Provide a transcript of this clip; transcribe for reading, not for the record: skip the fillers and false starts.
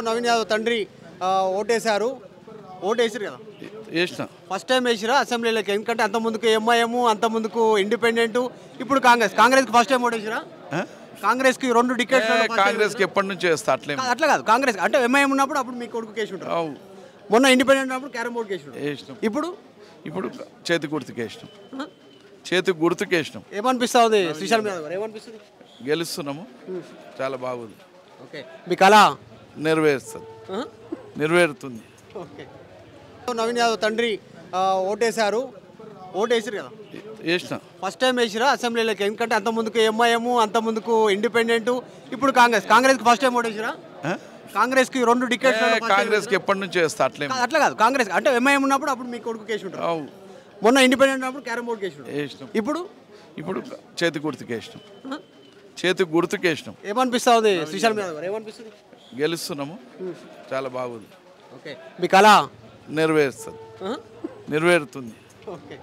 నవీన్ యాదవ్ తండ్రి ఓటేశారు. ఓటేసారు కదా, వేసిన ఫస్ట్ టైం వేసిరా అసెంబ్లీలోకి? ఎందుకంటే అంత ముందుకు ఎంఐఎం, అంత ముందుకు ఇండిపెండెంట్, ఇప్పుడు కాంగ్రెస్కి ఫస్ట్ టైం ఓటేసిరా? కాంగ్రెస్కి 2 డికెట్స్. కాంగ్రెస్కి ఎప్పటి నుంచి వేస్తా అట్లే అట్లా కాదు, కాంగ్రెస్ అంటే ఎంఐఎం ఉన్నప్పుడు అప్పుడు మీ కొడుకు కేసు ఉంటారు, మొన్న ఇండిపెండెంట్ ఉన్నప్పుడు క్యారమ్ బోర్డు కేసు వేసినాం. ఇప్పుడు ఇప్పుడు చేతి గుర్తుకు వేసినాం. చేతి గుర్తుకు వేసినాం. ఏమనిపిస్తా ఉంది శ్రీశైలం మీద గారు? ఏమనిపిస్తుంది? గెలుస్తున్నాము, చాలా బాగుంది. ఓకే, మీ కళ నెరవేరుస్తుంది, నెరవేరుతుంది. ఓకే, నవీన్ యాదవ్ తండ్రి ఓటేశారు. ఓటేసారు కదా, వేసిన ఫస్ట్ టైం వేసిరా అసెంబ్లీలోకి? ఎందుకంటే అంత ముందుకు ఎంఐఎం, అంత ముందుకు ఇండిపెండెంట్, ఇప్పుడు కాంగ్రెస్కి ఫస్ట్ టైం ఓటేసిరా? కాంగ్రెస్కి 2 డికెట్స్. కాంగ్రెస్కి ఎప్పటి నుంచి వేస్తా అట్లే అట్లా కాదు, కాంగ్రెస్ అంటే ఎంఐఎం ఉన్నప్పుడు అప్పుడు మీ కొడుకు కేసు ఉంటారు, మొన్న ఇండిపెండెంట్ ఉన్నప్పుడు క్యారమ్ బోర్డు కేసు వేసినాం. ఇప్పుడు ఇప్పుడు చేతి గుర్తుకు వేసినాం. చేతి గుర్తుకు వేసినాం. ఏమనిపిస్తా ఉంది శ్రీశైలం మీద గారు? ఏమనిపిస్తుంది? గెలుస్తున్నాము, చాలా బాగుంది. ఓకే, మీ కళ నెరవేరుస్తుంది, నెరవేరుతుంది. ఓకే.